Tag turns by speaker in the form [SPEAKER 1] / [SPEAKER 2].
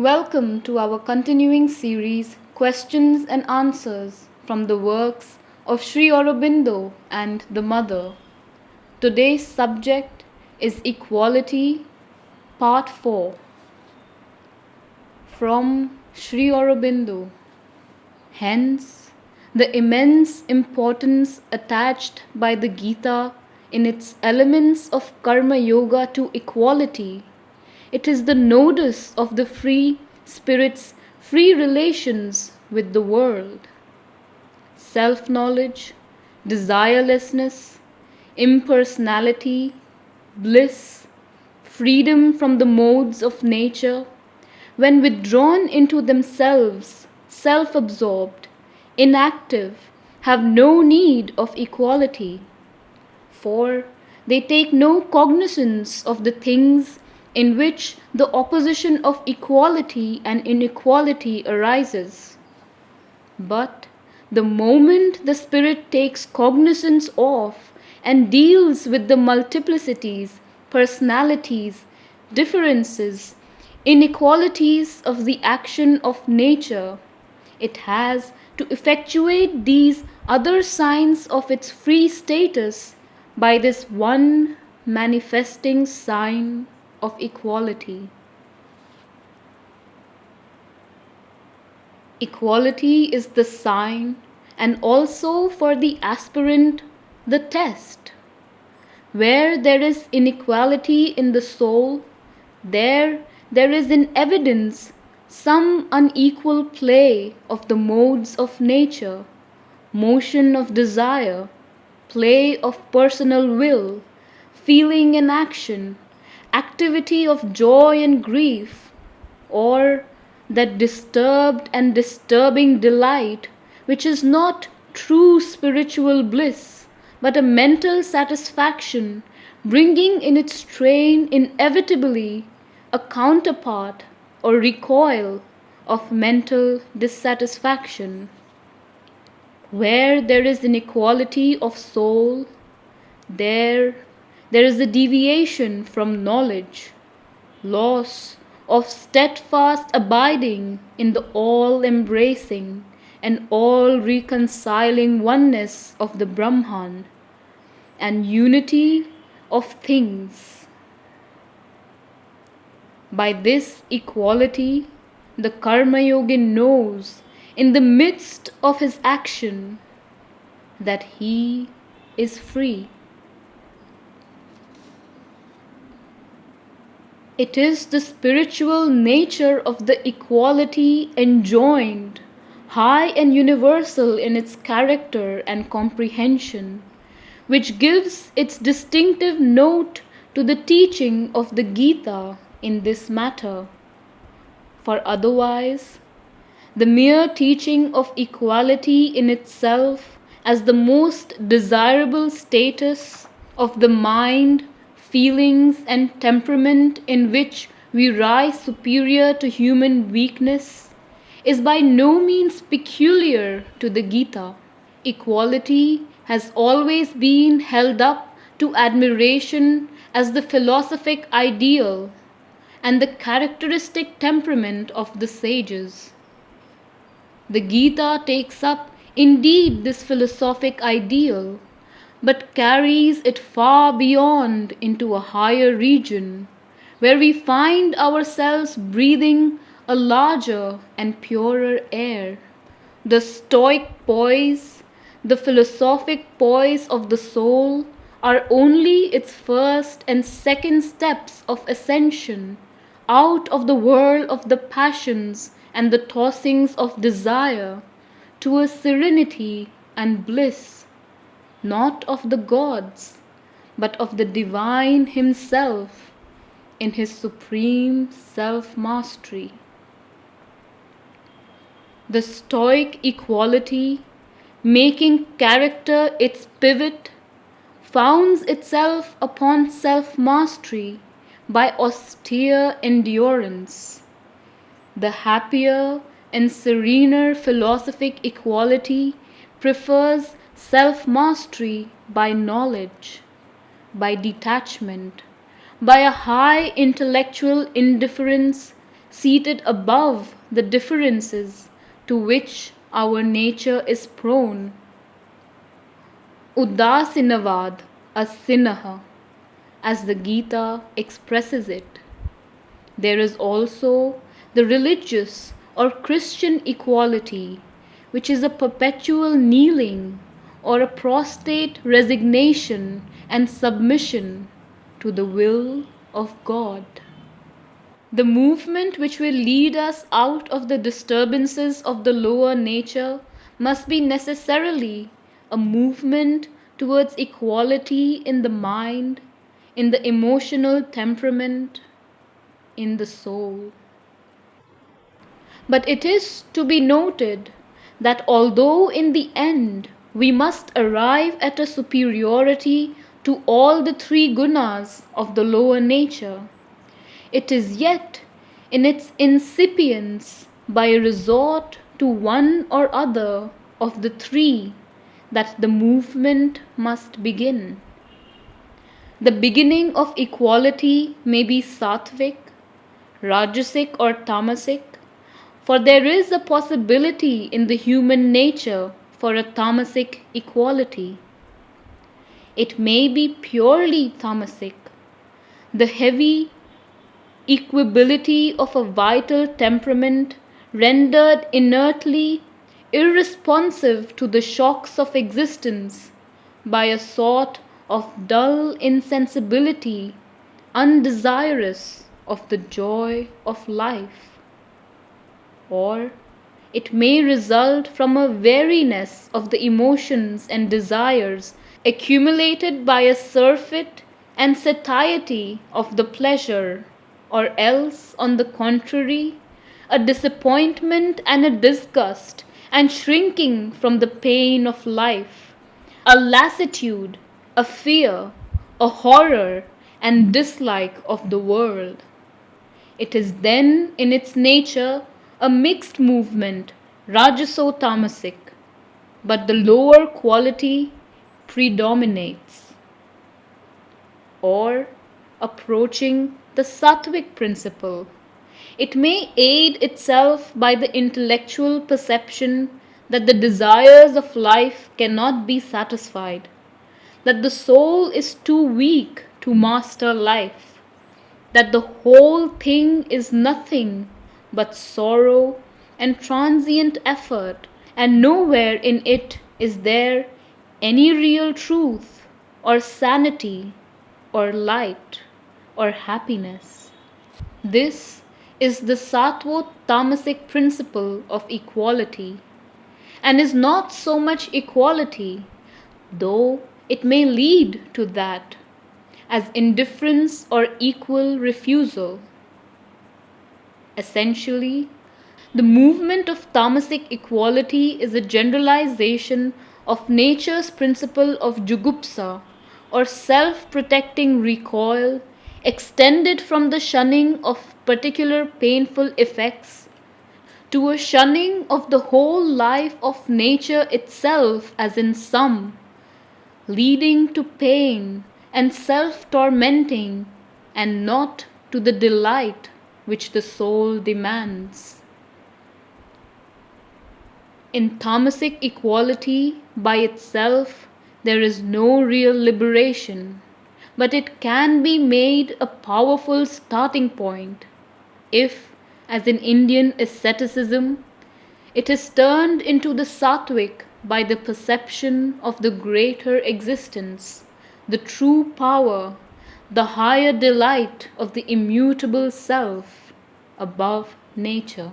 [SPEAKER 1] Welcome to our continuing series Questions and Answers from the works of Sri Aurobindo and the Mother. Today's subject is Equality, Part 4. From Sri Aurobindo. Hence, the immense importance attached by the Gita in its elements of Karma Yoga to equality. It is the nodus of the free spirit's free relations with the world. Self-knowledge, desirelessness, impersonality, bliss, freedom from the modes of nature, when withdrawn into themselves, self-absorbed, inactive, have no need of equality, for they take no cognizance of the things in which the opposition of equality and inequality arises. But the moment the spirit takes cognizance of and deals with the multiplicities, personalities, differences, inequalities of the action of nature, it has to effectuate these other signs of its free status by this one manifesting sign of equality. Equality is the sign, and also for the aspirant the test. Where there is inequality in the soul, there is in evidence some unequal play of the modes of nature, motion of desire, play of personal will, feeling and action, activity of joy and grief, or that disturbed and disturbing delight which is not true spiritual bliss but a mental satisfaction bringing in its train inevitably a counterpart or recoil of mental dissatisfaction. Where there is inequality of soul, there is a deviation from knowledge, loss of steadfast abiding in the all-embracing and all-reconciling oneness of the Brahman, and unity of things. By this equality, the Karma Yogin knows in the midst of his action that he is free. It is the spiritual nature of the equality enjoined, high and universal in its character and comprehension, which gives its distinctive note to the teaching of the Gita in this matter. For otherwise, the mere teaching of equality in itself as the most desirable status of the mind, feelings and temperament in which we rise superior to human weakness is by no means peculiar to the Gita. Equality has always been held up to admiration as the philosophic ideal and the characteristic temperament of the sages. The Gita takes up indeed this philosophic ideal, but carries it far beyond into a higher region, where we find ourselves breathing a larger and purer air. The stoic poise, the philosophic poise of the soul are only its first and second steps of ascension out of the whirl of the passions and the tossings of desire to a serenity and bliss, not of the gods, but of the divine himself in his supreme self-mastery. The stoic equality, making character its pivot, founds itself upon self-mastery by austere endurance. The happier and serener philosophic equality prefers self-mastery by knowledge, by detachment, by a high intellectual indifference seated above the differences to which our nature is prone. Udasinavad asinaha, as the Gita expresses it. There is also the religious or Christian equality, which is a perpetual kneeling or a prostrate resignation and submission to the will of God. The movement which will lead us out of the disturbances of the lower nature must be necessarily a movement towards equality in the mind, in the emotional temperament, in the soul. But it is to be noted that although in the end we must arrive at a superiority to all the three gunas of the lower nature, it is yet in its incipience by a resort to one or other of the three that the movement must begin. The beginning of equality may be sattvic, rajasic or tamasic, for there is a possibility in the human nature for a tamasic equality. It may be purely tamasic, the heavy equability of a vital temperament rendered inertly irresponsive to the shocks of existence by a sort of dull insensibility, undesirous of the joy of life. Or it may result from a weariness of the emotions and desires accumulated by a surfeit and satiety of the pleasure, or else, on the contrary, a disappointment and a disgust and shrinking from the pain of life, a lassitude, a fear, a horror and dislike of the world. It is then in its nature a mixed movement, rajaso-tamasic, but the lower quality predominates. Or, approaching the sattvic principle, it may aid itself by the intellectual perception that the desires of life cannot be satisfied, that the soul is too weak to master life, that the whole thing is nothing but sorrow and transient effort, and nowhere in it is there any real truth or sanity or light or happiness. This is the sattvo-tamasic principle of equality, and is not so much equality, though it may lead to that, as indifference or equal refusal. Essentially, the movement of tamasic equality is a generalization of nature's principle of jugupsa, or self-protecting recoil, extended from the shunning of particular painful effects to a shunning of the whole life of nature itself as in sum, leading to pain and self-tormenting, and not to the delight which the soul demands. In tamasic equality by itself there is no real liberation, but it can be made a powerful starting point if, as in Indian asceticism, it is turned into the sattvic by the perception of the greater existence, the true power, the higher delight of the immutable self above nature.